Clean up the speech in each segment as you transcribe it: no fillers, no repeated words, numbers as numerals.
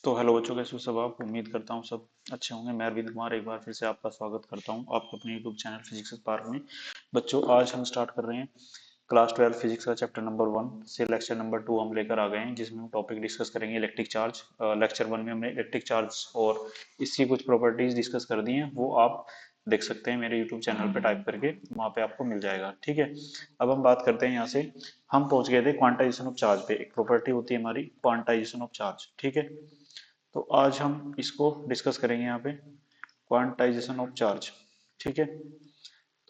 तो हेलो बच्चों, कैसे हो सब आप। उम्मीद करता हूँ सब अच्छे होंगे। मैं अरविंद कुमार एक बार फिर से आपका स्वागत करता हूँ आपको अपने यूट्यूब चैनल फिजिक्स पार्क में। बच्चों, आज हम स्टार्ट कर रहे हैं क्लास 12 फिजिक्स का चैप्टर नंबर 1 से लेक्चर नंबर 2 हम लेकर आ गए हैं, जिसमें हम टॉपिक डिस्कस करेंगे इलेक्ट्रिक चार्ज। लेक्चर 1 में हमने इलेक्ट्रिक चार्ज और इसकी कुछ प्रॉपर्टीज डिस्कस कर दी हैं, वो आप देख सकते हैं मेरे यूट्यूब चैनल पे टाइप करके, वहाँ पे आपको मिल जाएगा। ठीक है, अब हम बात करते हैं यहाँ से। हम पहुंच गए थे क्वांटाइजेशन ऑफ चार्ज पे। एक प्रॉपर्टी होती है हमारी क्वांटाइजेशन ऑफ चार्ज। ठीक है, तो आज हम इसको डिस्कस करेंगे यहाँ पे, क्वांटाइजेशन ऑफ चार्ज। ठीक है,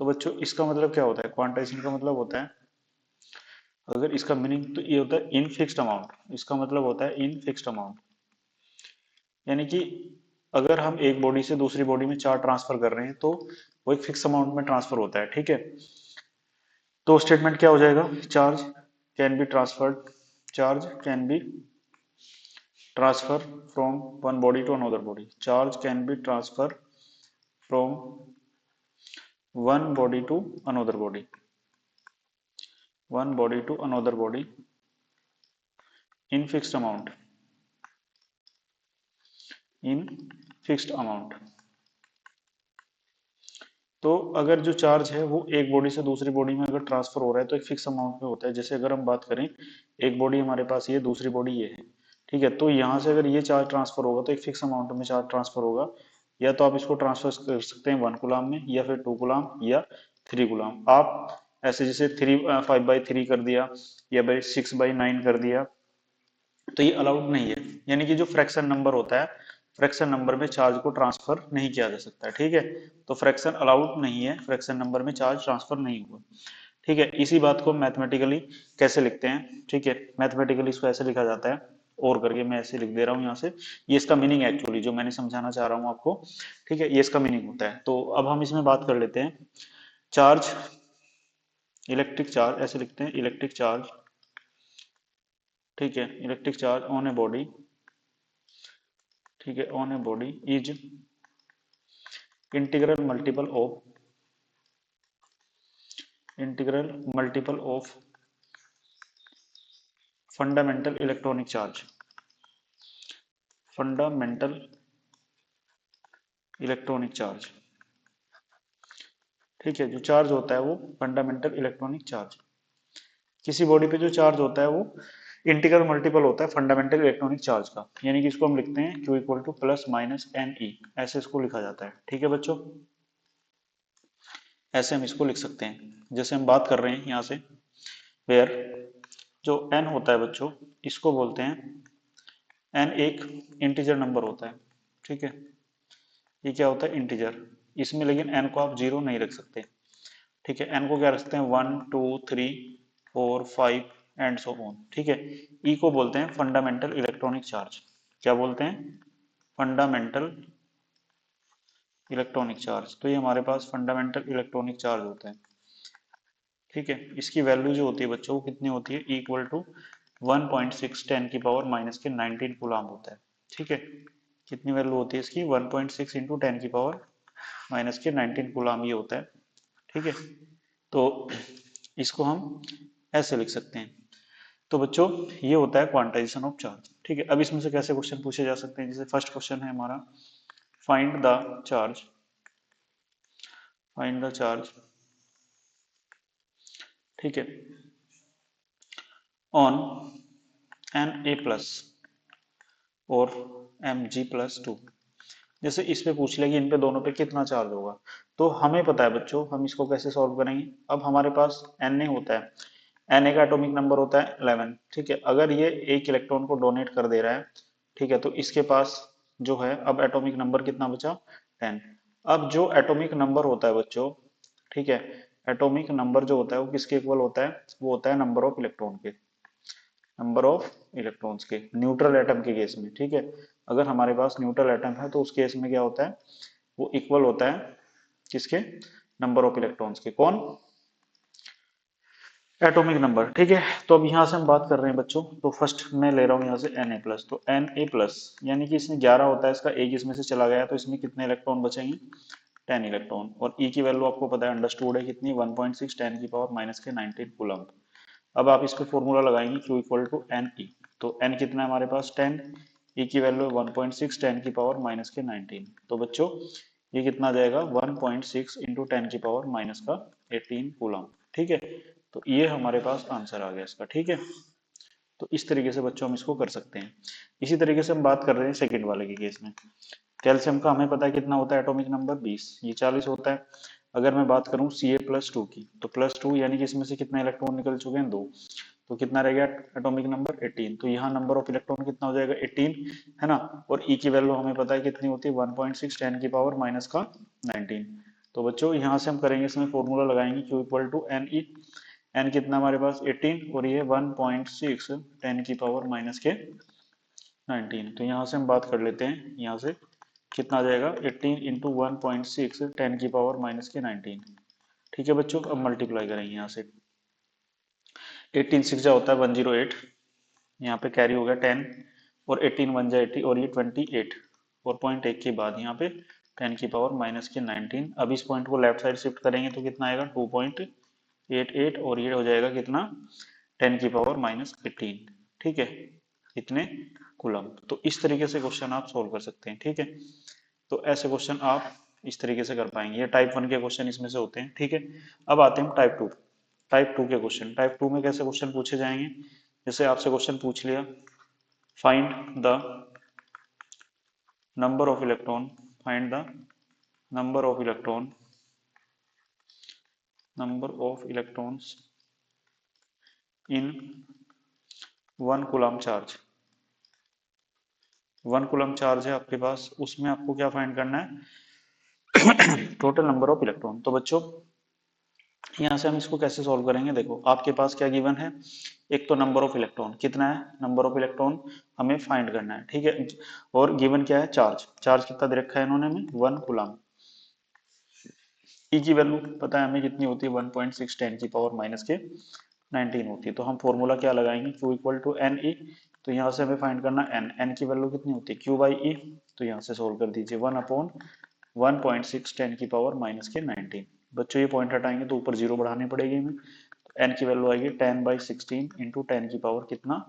तो बच्चों इसका मतलब क्या होता है। क्वांटाइजेशन का मतलब होता है, अगर इसका मीनिंग तो ये होता है इन फिक्स्ड अमाउंट। इसका मतलब होता है इन फिक्स्ड अमाउंट, यानी कि अगर हम एक बॉडी से दूसरी बॉडी में चार्ज ट्रांसफर कर रहे हैं तो वो एक फिक्स अमाउंट में ट्रांसफर होता है। ठीक है, तो स्टेटमेंट क्या हो जाएगा, charge can be transferred, charge can be transfer from one body to another body. Charge can be transferred from one body to another body. One body to another body in fixed amount. In fixed amount. तो अगर जो charge है वो एक body से दूसरी body में अगर ट्रांसफर हो रहा है तो एक फिक्स अमाउंट में होता है। जैसे अगर हम बात करें, एक बॉडी हमारे पास ये, दूसरी बॉडी ये है। ठीक है, तो यहाँ से अगर ये चार्ज ट्रांसफर होगा तो एक फिक्स अमाउंट में चार्ज ट्रांसफर होगा। या तो आप इसको ट्रांसफर कर सकते हैं 1 गुलाम में, या फिर 2 गुलाम, या 3 गुलाम। आप ऐसे जैसे 5/3 कर दिया, या भाई 6/9 कर दिया, तो ये अलाउड नहीं है। यानी कि जो फ्रैक्शन नंबर होता है, फ्रैक्शन नंबर में चार्ज को ट्रांसफर नहीं किया जा सकता है। ठीक है, तो फ्रैक्शन अलाउड नहीं है, फ्रैक्शन नंबर में चार्ज ट्रांसफर नहीं हुआ। ठीक है, इसी बात को मैथमेटिकली कैसे लिखते हैं। ठीक है, मैथमेटिकली इसको ऐसे लिखा जाता है, और करके मैं ऐसे लिख दे रहा हूँ यहाँ से। ये इसका मीनिंग एक्चुअली जो मैंने समझाना चाह रहा हूँ आपको। ठीक है, ये इसका मीनिंग होता है। तो अब हम इसमें बात कर लेते हैं। चार्ज, इलेक्ट्रिक चार्ज ऐसे लिखते हैं, इलेक्ट्रिक चार्ज। ठीक है, electric charge on a body, ठीक है, on a body is integral multiple of, integral multiple of fundamental electronic charge, fundamental electronic charge. ठीक है, जो चार्ज होता है वो फंडामेंटल इलेक्ट्रॉनिक चार्ज। किसी बॉडी पे जो चार्ज होता है वो इंटीग्रल मल्टीपल होता है फंडामेंटल इलेक्ट्रॉनिक चार्ज का। यानी कि इसको हम लिखते हैं Q equal to plus minus n e, ऐसे इसको लिखा जाता है। ठीक है बच्चों, ऐसे हम इसको लिख सकते हैं। जैसे हम बात कर रहे हैं यहाँ से, वेयर जो n होता है बच्चों, इसको बोलते हैं, n एक इंटीजर नंबर होता है। ठीक है, ये क्या होता है, इंटीजर। इसमें लेकिन n को आप 0 नहीं रख सकते। ठीक है, n को क्या रख सकते हैं, 1 2 3 4 5 एंड सो ऑन। ठीक है, ई को बोलते हैं फंडामेंटल इलेक्ट्रॉनिक चार्ज। क्या बोलते हैं, फंडामेंटल इलेक्ट्रॉनिक चार्ज। तो ये हमारे पास फंडामेंटल इलेक्ट्रॉनिक चार्ज होता है। ठीक है, इसकी वैल्यू जो होती है बच्चों, वो कितनी होती है, इक्वल टू 1.6 10 की पावर माइनस के 19 कूलाम होता है। ठीक है, कितनी वैल्यू होती है इसकी, 1.6 इंटू 10 की पावर माइनस के 19 कूलाम ये होता है। ठीक है, तो इसको हम ऐसे लिख सकते हैं। तो बच्चों ये होता है क्वांटाइजेशन ऑफ चार्ज। ठीक है, अब इसमें से कैसे क्वेश्चन पूछे जा सकते हैं। जैसे फर्स्ट क्वेश्चन है हमारा, find the charge, find the charge. ठीक है, ऑन एन ए प्लस और एम जी प्लस 2। जैसे इस पे पूछ लिया कि इन पे दोनों पे कितना चार्ज होगा, तो हमें पता है बच्चों हम इसको कैसे सॉल्व करेंगे। अब हमारे पास एन ए होता है, एन ए का एटॉमिक नंबर होता है 11। ठीक है, अगर ये एक इलेक्ट्रॉन को डोनेट कर दे रहा है, ठीक है, तो इसके पास जो है अब एटॉमिक नंबर कितना बचा, 10। अब जो एटॉमिक नंबर होता है बच्चों, ठीक है, एटॉमिक नंबर जो होता है वो किसके इक्वल होता है, वो होता है नंबर ऑफ इलेक्ट्रॉन के, नंबर ऑफ इलेक्ट्रॉन्स के, न्यूट्रल एटम के केस में। ठीक है, अगर हमारे पास न्यूट्रल एटम है तो उस केस में क्या होता है, वो इक्वल होता है किसके, नंबर ऑफ इलेक्ट्रॉन्स के। कौन, एटॉमिक नंबर। ठीक है, तो अब यहाँ से हम बात कर रहे हैं बच्चों, तो फर्स्ट मैं ले रहा हूँ यहाँ से एन ए प्लस। तो एन ए प्लस यानी कि इसमें 11 होता है, इसका एक इसमें से चला गया, तो इसमें कितने इलेक्ट्रॉन बचेंगे, 10 इलेक्ट्रॉन। और ई की वैल्यू आपको पता है, अंडरस्टूड है कितनी, 1.6 10 की पावर माइनस के 19 कूलम्ब। अब आप इस पे फॉर्मूला लगाएंगे Q equal to n e. तो n कितना है हमारे पास, 10, ई की वैल्यू 1.6 10 की पावर माइनस के 19। तो बच्चों ये कितना आ जाएगा 1.6 इंटू 10 की पावर माइनस का 18 कूलम। ठीक है, तो ये हमारे पास आंसर आ गया इसका। ठीक है, तो इस तरीके से बच्चों हम इसको कर सकते हैं। इसी तरीके से हम बात कर रहे हैं सेकंड वाले के केस में। कैल्शियम का हमें पता है कितना होता है एटॉमिक नंबर 20, ये 40 होता है। अगर मैं बात करूं Ca+2 की, तो +2 यानी कि इसमें से कितने इलेक्ट्रॉन निकल चुके हैं 2, तो कितना रह गया एटॉमिक नंबर 18। तो यहाँ नंबर ऑफ इलेक्ट्रॉन कितना हो जाएगा 18, है ना। और ई की वैल्यू हमें पता है कितनी होती है 1.6 10 की पावर माइनस का 19। तो बच्चों यहाँ से हम करेंगे, इसमें फॉर्मूला लगाएंगे Q equal to n e. N कितना हमारे पास 18 और ये 1.6 10 की पावर माइनस के 19। तो यहाँ से हम बात कर लेते हैं, यहाँ से कितना आ जाएगा 18 इंटू 1.6 10 की पावर माइनस के 19। ठीक है बच्चों, अब मल्टीप्लाई करेंगे यहाँ से। 18 6 जा होता है 108, यहाँ पे कैरी हो गया 10, और 18 1 जा 80, और ये 28, और पॉइंट 1 के बाद यहाँ पे 10 की पावर माइनस के 19। अब इस पॉइंट को लेफ्ट साइड शिफ्ट करेंगे तो कितना आएगा 2.88, और ये हो जाएगा कितना 10 की पावर माइनस 18। ठीक है, इतने कूलम। तो इस तरीके से क्वेश्चन आप सोल्व कर सकते हैं। ठीक है, तो ऐसे क्वेश्चन आप इस तरीके से कर पाएंगे। ये टाइप 1 के क्वेश्चन इसमें से होते हैं। ठीक है, अब आते हैं टाइप 2। टाइप 2 के क्वेश्चन, टाइप 2 में कैसे क्वेश्चन पूछे जाएंगे, जैसे आपसे क्वेश्चन पूछ लिया find the number of electron, find the number of electron, number of electrons in 1 coulomb charge. 1 coulomb charge है आपके पास, उसमें आपको क्या फाइंड करना है टोटल नंबर ऑफ इलेक्ट्रॉन। तो बच्चों यहाँ से हम इसको कैसे सॉल्व करेंगे, देखो आपके पास क्या गिवन है, एक तो नंबर ऑफ इलेक्ट्रॉन कितना है, नंबर ऑफ इलेक्ट्रॉन हमें फाइंड करना है। ठीक है, और गिवन क्या है चार्ज, चार्ज कितना दे रखा है इन्होंने हमें 1 कूलम। ई की वैल्यू पता है हमें कितनी होती है 1.6 10 की पावर माइनस के 19 होती है। तो हम फॉर्मूला क्या लगाएंगे Q equal to n e. तो यहाँ से हमें फाइंड करना एन, एन की वैल्यू कितनी होती है Q बाई ई। तो यहाँ से सोल्व कर दीजिए 1 अपॉन 1.6 10 की पावर माइनस के 19। बच्चों ये पॉइंट हटाएंगे तो ऊपर जीरो बढ़ानी पड़ेगी हमें। तो एन की वैल्यू आएगी 10 बाई 16 इंटू 10 की पावर कितना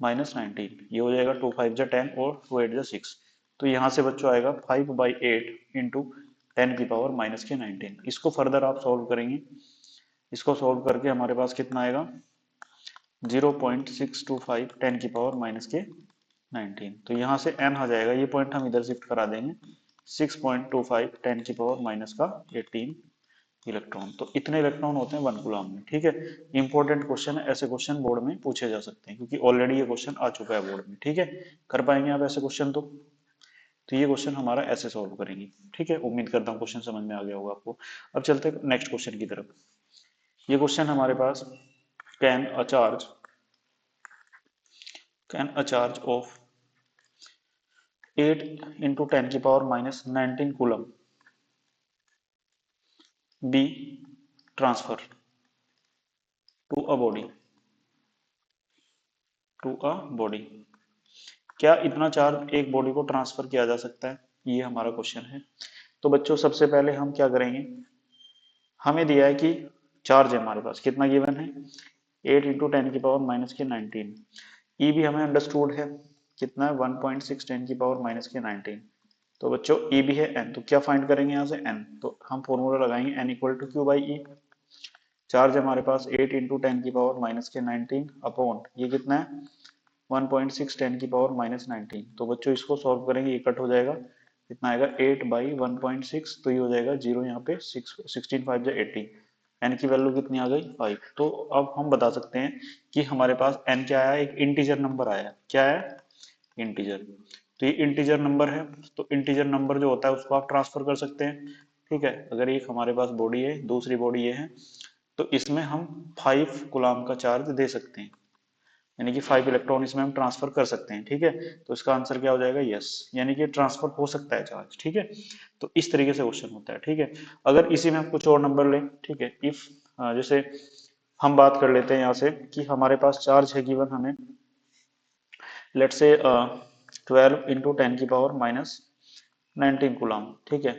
माइनस 19। ये हो जाएगा 2 5 जा 10 और 2 8 जा 6। तो यहाँ से बच्चों आएगा 5 बाई 8 इंटू 10 की पावर माइनस के 19। इसको फर्दर आप सॉल्व करेंगे, इसको सॉल्व करके हमारे पास कितना आएगा 0.625 10 की पावर माइनस के 19। तो यहाँ से n आ जाएगा, ये पॉइंट हम इधर शिफ्ट करा देंगे, 6.25 10 की पावर माइनस का 18 इलेक्ट्रॉन। तो इतने इलेक्ट्रॉन होते हैं 1 कूलम में। ठीक है, इंपॉर्टेंट क्वेश्चन है, ऐसे क्वेश्चन बोर्ड में पूछे जा सकते हैं क्योंकि ऑलरेडी ये क्वेश्चन आ चुका है बोर्ड में। ठीक है, कर पाएंगे आप ऐसे क्वेश्चन तो ये क्वेश्चन हमारा ऐसे सॉल्व करेंगे। ठीक है, उम्मीद करता हूँ क्वेश्चन समझ में आ गया होगा आपको। अब चलते हैं नेक्स्ट क्वेश्चन की तरफ। ये क्वेश्चन हमारे पास can a charge of 8 into 10 की power minus 19 coulomb be transfer to a body. क्या इतना चार्ज एक बॉडी को ट्रांसफर किया जा सकता है, ये हमारा क्वेश्चन है। तो बच्चों सबसे पहले हम क्या करेंगे, हमें दिया है कि चार्ज है हमारे पास कितना गिवन है 8 इंटू 10 की पावर माइनस के 19। ई भी हमें अंडरस्टूड है कितना है 1.6 10 की पावर माइनस के 19। तो बच्चों ई भी है एन, तो क्या फाइंड करेंगे यहाँ से एन, तो हम फॉर्मूला लगाएंगे n equal to q by e. Charge हमारे पास 8 इंटू 10 की पावर माइनस के 19 अपॉन ये कितना है 1.6 10 की पावर माइनस 19। तो बच्चों इसको सॉल्व करेंगे, ये कट हो जाएगा, कितना आएगा 8 बाई 1.6, तो ये हो जाएगा जीरो, यहाँ पे 16 5 जा 80। एन की वैल्यू कितनी आ गई 5। तो अब हम बता सकते हैं कि हमारे पास एन क्या आया, एक इंटीजर नंबर आया। क्या है, इंटीजर। तो ये इंटीजर नंबर है, तो इंटीजर नंबर जो होता है उसको आप ट्रांसफर कर सकते हैं। ठीक है, अगर एक हमारे पास बॉडी है, दूसरी बॉडी ये है, तो इसमें हम 5 कूलम का चार्ज दे सकते हैं, यानी कि 5 इलेक्ट्रॉन इसमें हम ट्रांसफर कर सकते हैं। ठीक है, तो इसका आंसर क्या हो जाएगा यस, यानी कि ट्रांसफर हो सकता है चार्ज। ठीक है, तो इस तरीके से क्वेश्चन होता है। ठीक है, अगर इसी में हम कुछ और नंबर लें, ठीक है, इफ जैसे हम बात कर लेते हैं यहाँ से कि हमारे पास चार्ज है गिवन हमें, लेट्स से 12 इंटू 10 की पावर माइनस 19 कूलम। ठीक है,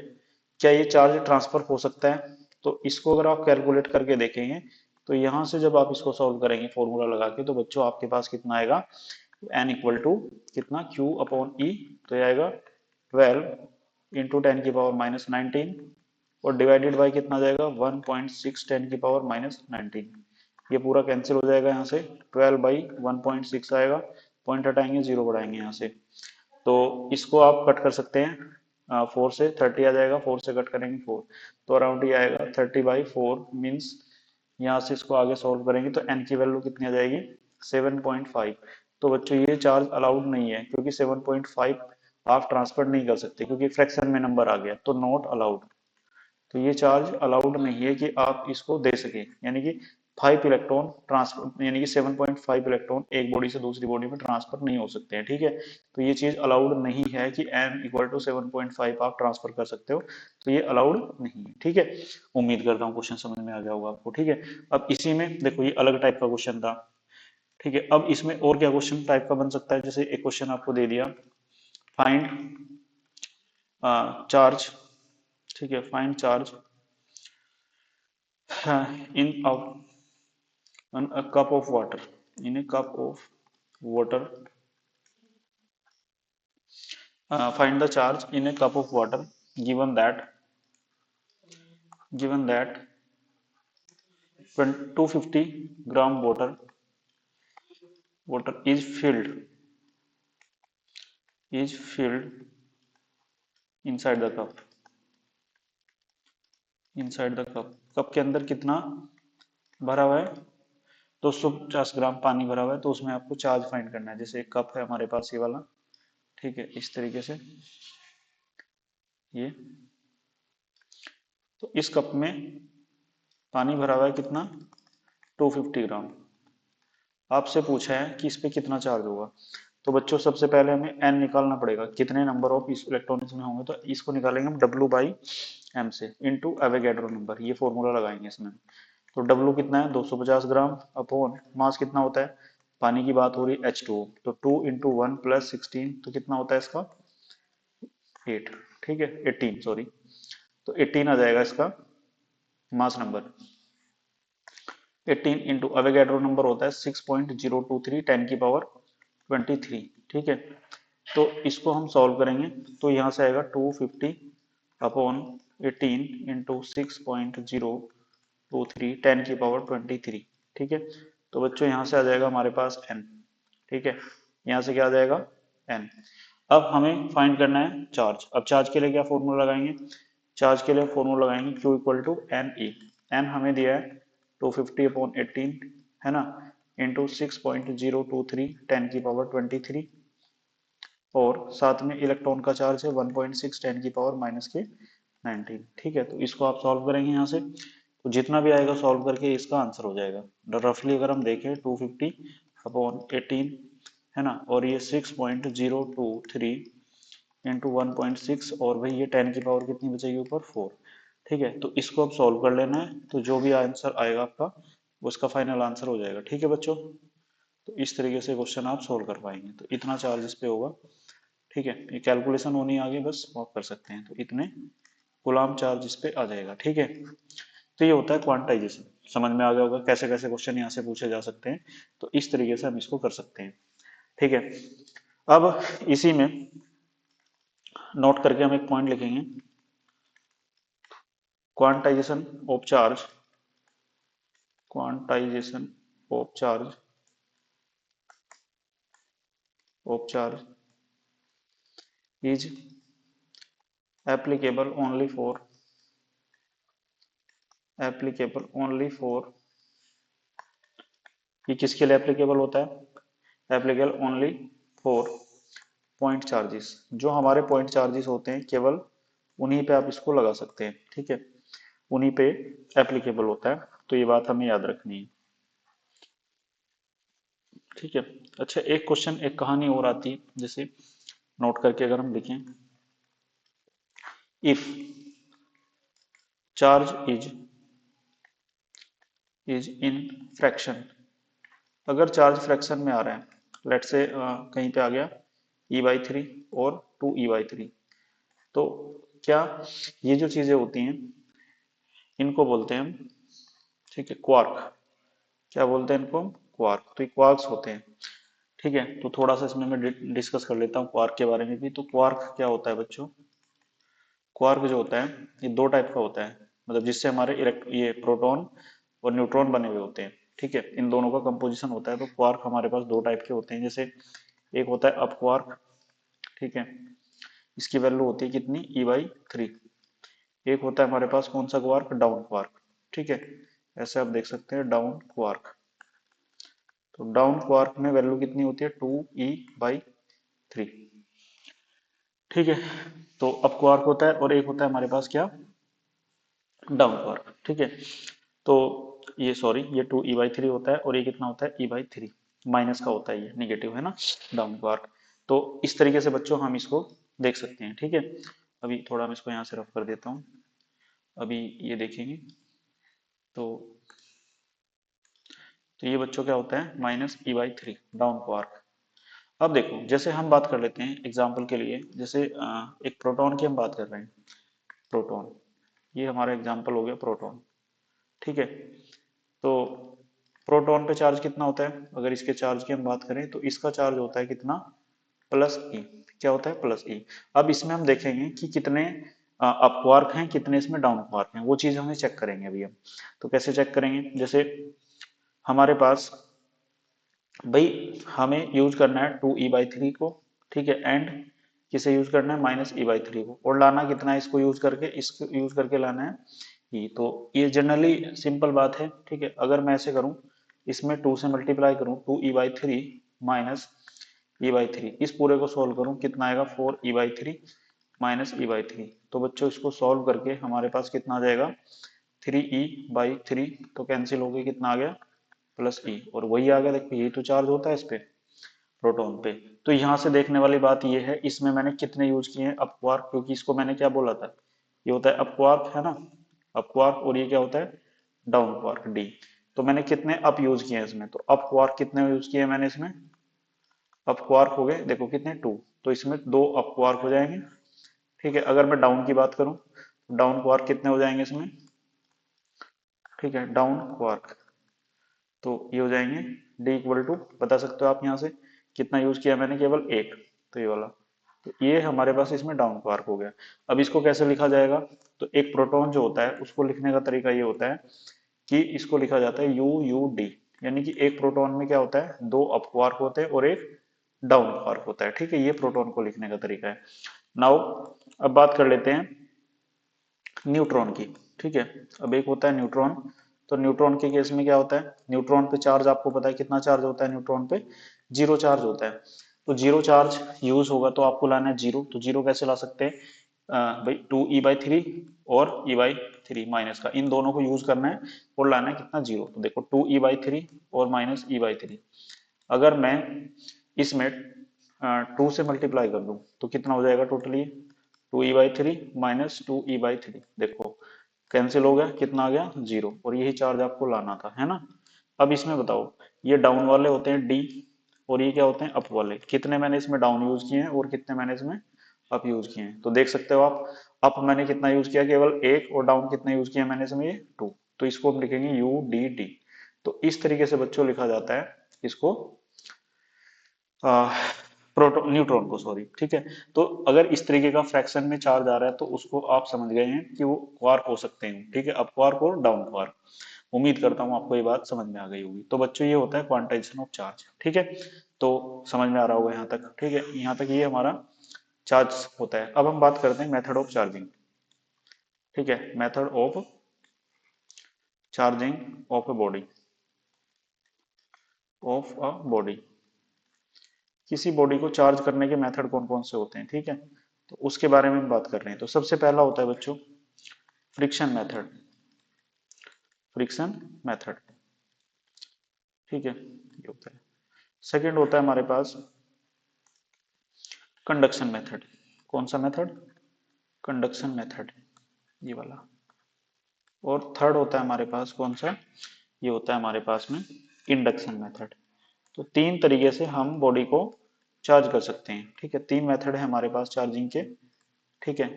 क्या ये चार्ज ट्रांसफर हो सकता है, तो इसको अगर आप कैलकुलेट करके देखेंगे तो यहाँ से जब आप इसको सॉल्व करेंगे फॉर्मूला लगा के, तो बच्चों आपके पास कितना आएगा एन इक्वल टू कितना क्यू अपॉन ई, तो ये आएगा 12 इंटू 10⁻⁻19 और डिवाइडेड बाय कितना जाएगा 1.6 10⁻⁻19। ये पूरा कैंसिल हो जाएगा यहाँ से, 12/1.6 आएगा, पॉइंट हटाएंगे, जीरो बढ़ाएंगे यहाँ से, तो इसको आप कट कर सकते हैं 4 से, 30 आ जाएगा, 4 से कट करेंगे 4, तो अराउंड ये आएगा 30/4 मीन्स यहाँ से इसको आगे सॉल्व करेंगे तो एन की वैल्यू कितनी आ जाएगी 7.5। तो बच्चों ये चार्ज अलाउड नहीं है क्योंकि 7.5 आप ट्रांसफर नहीं कर सकते क्योंकि फ्रैक्शन में नंबर आ गया, तो नॉट अलाउड। तो ये चार्ज अलाउड नहीं है कि आप इसको दे सके, यानी कि 5 इलेक्ट्रॉन ट्रांसफर, यानी कि 7.5 इलेक्ट्रॉन एक बॉडी से दूसरी बॉडी में ट्रांसफर नहीं हो सकते हैं, ठीक है। तो ये चीज अलाउड नहीं है कि n इक्वल टू 7.5 आप ट्रांसफर कर सकते हो, तो ये अलाउड नहीं है, ठीक है। उम्मीद करता हूँ क्वेश्चन समझ में आ गया होगा आपको, ठीक है। अब इसी में देखो ये अलग टाइप का क्वेश्चन था, ठीक है। अब इसमें और क्या क्वेश्चन टाइप का बन सकता है, जैसे एक क्वेश्चन आपको दे दिया, फाइंड चार्ज, ठीक है, find charge in a cup of water, in a cup of water, find the charge in a cup of water given that 250 gram water is filled inside the cup, cup के अंदर कितना भरा हुआ है, 250 ग्राम पानी भरा हुआ है, तो उसमें आपको चार्ज फाइंड करना है। जैसे एक कप है हमारे पास ये वाला, ठीक है, इस तरीके से ये, तो इस कप में पानी भरा हुआ है कितना 250 ग्राम, आपसे पूछा है कि इस पे कितना चार्ज होगा। तो बच्चों सबसे पहले हमें n निकालना पड़ेगा, कितने नंबर ऑफ इस इलेक्ट्रॉनिक्स में होंगे, तो इसको निकालेंगे हम W/m से इंटू एवोगैड्रो नंबर, ये फॉर्मूला लगाएंगे इसमें। तो W कितना है 250 ग्राम अपॉन मास कितना होता है, पानी की बात हो रही है H2O, तो 2 इंटू 1 प्लस 16, तो कितना होता है इसका 8, ठीक है 18 सॉरी, तो 18 आ जाएगा इसका मास नंबर। 18 इंटू अवोगैड्रो नंबर होता है 6.023 10⁻23, ठीक है। तो इसको हम सॉल्व करेंगे, तो यहाँ से आएगा 250 अपॉन 18 इंटू 6.023 10⁻23, ठीक है। तो बच्चों यहाँ से आ जाएगा हमारे पास n, ठीक है, यहाँ से क्या आ जाएगा n। अब हमें फाइंड करना है चार्ज। अब चार्ज के लिए क्या फॉर्मूला लगाएंगे, चार्ज के लिए फॉर्मूला लगाएंगे Q equal to n e, n हमें दिया है 250/18 है ना, इंटू 6.023 10⁻23, और साथ में इलेक्ट्रॉन का चार्ज है 1.6 10⁻⁻19, ठीक है। तो इसको आप सॉल्व करेंगे यहाँ से, तो जितना भी आएगा सॉल्व करके इसका आंसर हो जाएगा। रफली अगर हम देखें 250/18 है ना, और ये 6.023 इंटू 1.6, और भाई ये 10 की पावर कितनी बचेगी ऊपर 4, ठीक है। तो इसको अब सॉल्व कर लेना है, तो जो भी आंसर आएगा आपका उसका फाइनल आंसर हो जाएगा, ठीक है बच्चों। तो इस तरीके से क्वेश्चन आप सोल्व कर पाएंगे, तो इतना चार्ज इस पे होगा, ठीक है। ये कैलकुलेशन होनी आगे बस वो आप कर सकते हैं, तो इतने गुलाम चार्ज इस पे आ जाएगा, ठीक है। तो ये होता है क्वांटाइजेशन, समझ में आ गया होगा कैसे कैसे क्वेश्चन यहाँ से पूछे जा सकते हैं, तो इस तरीके से हम इसको कर सकते हैं, ठीक है। अब इसी में नोट करके हम एक पॉइंट लिखेंगे, quantization of charge, quantization of charge is applicable only for ये किसके लिए एप्लीकेबल होता है, applicable only for point charges, जो हमारे पॉइंट चार्जेस होते हैं केवल उन्हीं पे आप इसको लगा सकते हैं, ठीक है, उन्हीं पे एप्लीकेबल होता है, तो ये बात हमें याद रखनी है, ठीक है। अच्छा एक क्वेश्चन, एक कहानी और आती है, जैसे नोट करके अगर हम लिखें, if charge is in fraction, अगर चार्ज फ्रैक्शन में आ रहा है, लेट से कहीं पे आ गया E/3 और 2E/3, तो क्या ये जो चीजें होती हैं इनको बोलते हैं हम, ठीक है, क्वार्क, क्या बोलते हैं इनको, क्वार्क, तो ये क्वार्क्स होते हैं, ठीक है, तो थोड़ा सा इसमें मैं डिस्कस कर लेता हूँ क्वार्क के बारे में भी। तो क्वार्क क्या होता है बच्चों? क्वार्क जो होता है ये दो टाइप का होता है, मतलब जिससे हमारे ये प्रोटॉन और न्यूट्रॉन बने हुए होते हैं। ठीक है, इन दोनों का कंपोजिशन होता है। तो क्वार्क हमारे पास दो टाइप के होते हैं, जैसे एक होता है अप क्वार्क, ठीक है, इसकी वैल्यू होती है कितनी, E/3। एक होता है हमारे पास कौन सा क्वार्क, डाउन क्वार्क। ठीक है, ऐसे आप देख सकते हैं डाउन क्वार्क। तो डाउन क्वार्क में वैल्यू कितनी होती है, 2E/3। ठीक है, तो अप क्वार्क होता है और एक होता है हमारे पास क्या, डाउन क्वार्क। ठीक है, तो ये सॉरी ये 2E/3 होता है और ये कितना होता है, E/3 माइनस का होता है, ये निगेटिव है ना, डाउन क्वार्क। तो इस तरीके से बच्चों हम इसको देख सकते हैं। ठीक है, अभी थोड़ा मैं इसको यहाँ से रफ कर देता हूँ, अभी ये देखेंगे। तो ये बच्चों क्या होता है, -E/3 डाउन क्वार्क। अब देखो, जैसे हम बात कर लेते हैं एग्जाम्पल के लिए, जैसे एक प्रोटॉन की हम बात कर रहे हैं, प्रोटॉन, ये हमारा एग्जाम्पल हो गया प्रोटॉन। ठीक है, तो प्रोटॉन पे चार्ज कितना होता है, अगर इसके चार्ज की हम बात करें तो इसका चार्ज होता है कितना, +E। क्या होता है, +E। अब इसमें हम देखेंगे कि कितने अप क्वार्क हैं, कितने इसमें डाउन क्वार्क हैं, वो चीज हमें चेक करेंगे अभी हम। तो कैसे चेक करेंगे, जैसे हमारे पास भाई हमें यूज करना है 2E/3 को, ठीक है, एंड किसे यूज करना है, -E/3 को, और लाना कितना है इसको यूज करके, इसको यूज करके लाना है E। तो ये जनरली सिंपल बात है। ठीक है, अगर मैं ऐसे करूं, इसमें 2 से मल्टीप्लाई करूं, 2E/3 -E/3, इस पूरे को सोल्व करूं, कितना आएगा, 4E/3 -E/3। तो बच्चों इसको सोल्व करके हमारे पास कितना आ जाएगा, 3E/3, तो कैंसिल हो गई, कितना आ गया, +E। और वही आ गया, देखो यही तो चार्ज होता है इस पे, प्रोटॉन पे। तो यहाँ से देखने वाली बात ये है, इसमें मैंने कितने यूज किए हैं, अपक्वार्क, क्योंकि इसको मैंने क्या बोला था, ये होता है अपक्वार्क, है ना, अपक्वार्क, और ये क्या होता है, डाउन क्वार्क, डी। तो मैंने कितने अप यूज किए हैं इसमें, तो अपक्वार्क कितने यूज किए मैंने इसमें, अपक्वार्क हो गए देखो कितने, 2। तो इसमें 2 अपक्वार्क हो जाएंगे। ठीक है, अगर मैं डाउन की बात करूं, तो डाउन क्वार्क कितने हो जाएंगे इसमें, ठीक है, डाउन क्वार्क, तो ये हो जाएंगे D = बता सकते हो आप यहाँ से कितना यूज किया मैंने, केवल एक, तो ये वाला। तो ये हमारे पास इसमें डाउन क्वार्क हो गया। अब इसको कैसे लिखा जाएगा, तो एक प्रोटॉन जो होता है उसको लिखने का तरीका ये होता है कि इसको लिखा जाता है UUD, यानी कि एक प्रोटॉन में क्या होता है, दो अप क्वार्क होते हैं और एक डाउन क्वार्क होता है। ठीक है, ये प्रोटॉन को लिखने का तरीका है। नाउ अब बात कर लेते हैं न्यूट्रॉन की। ठीक है, अब एक होता है न्यूट्रॉन। तो न्यूट्रॉन के केस में क्या होता है, न्यूट्रॉन पे चार्ज आपको पता है कितना चार्ज होता है, न्यूट्रॉन पे 0 चार्ज होता है। तो 0 चार्ज यूज होगा तो आपको लाना है 0। तो 0 कैसे ला सकते हैं, भाई 2E/3 और E/3 माइनस का, इन दोनों को यूज करना है और लाना है कितना, 0। तो देखो 2E/3 और -E/3, अगर मैं इसमें 2 से मल्टीप्लाई कर दूं तो कितना हो जाएगा टोटली, 2E/3 -2E/3, देखो कैंसिल हो गया, कितना आ गया, 0। और यही चार्ज आपको लाना था, है ना। अब इसमें बताओ, ये डाउन वाले होते हैं D, और ये क्या होते हैं, अप वाले। कितने मैंने इसमें डाउन यूज किए हैं और कितने मैंने इसमें अप यूज किए हैं, तो देख सकते हो आप, अप मैंने कितना यूज किया, केवल एक, और डाउन कितना यूज किया मैंने इसमें, ये 2। तो इसको हम लिखेंगे UDD। तो इस तरीके से बच्चों लिखा जाता है इसको, प्रोटॉन, न्यूट्रॉन को, सॉरी। ठीक है, तो अगर इस तरीके का फ्रैक्शन में चार्ज आ रहा है तो उसको आप समझ गए हैं कि वो क्वार्क हो सकते हैं। ठीक है, अप क्वार्क और डाउन क्वार्क। उम्मीद करता हूँ आपको ये बात समझ में आ गई होगी। तो बच्चों ये होता है क्वांटाइजेशन ऑफ चार्ज। ठीक है, तो समझ में आ रहा होगा यहाँ तक। ठीक है, यहाँ तक ये हमारा चार्ज होता है। अब हम बात करते हैं मेथड ऑफ चार्जिंग। ठीक है, method of charging of a body, of a body, किसी बॉडी को चार्ज करने के मेथड कौन कौन से होते हैं। ठीक है, तो उसके बारे में हम बात कर रहे हैं। तो सबसे पहला होता है बच्चों फ्रिक्शन मेथड, फ्रिक्शन मेथड। ठीक है, ये होता है। सेकंड होता है हमारे पास कंडक्शन मेथड। कौन सा मेथड, कंडक्शन मेथड, ये वाला। और थर्ड होता है हमारे पास कौन सा, ये होता है हमारे पास में इंडक्शन मेथड। तो तीन तरीके से हम बॉडी को चार्ज कर सकते हैं। ठीक है, तीन मेथड है हमारे पास चार्जिंग के। ठीक है,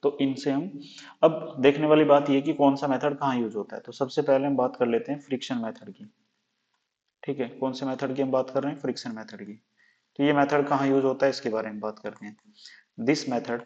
तो इनसे हम, अब देखने वाली बात ये कि कौन सा मेथड कहाँ यूज होता है। तो सबसे पहले हम बात कर लेते हैं फ्रिक्शन मेथड की। ठीक है, कौन से मेथड की हम बात कर रहे हैं, फ्रिक्शन मेथड की। तो ये मेथड कहाँ यूज होता है इसके बारे में बात करते हैं। This method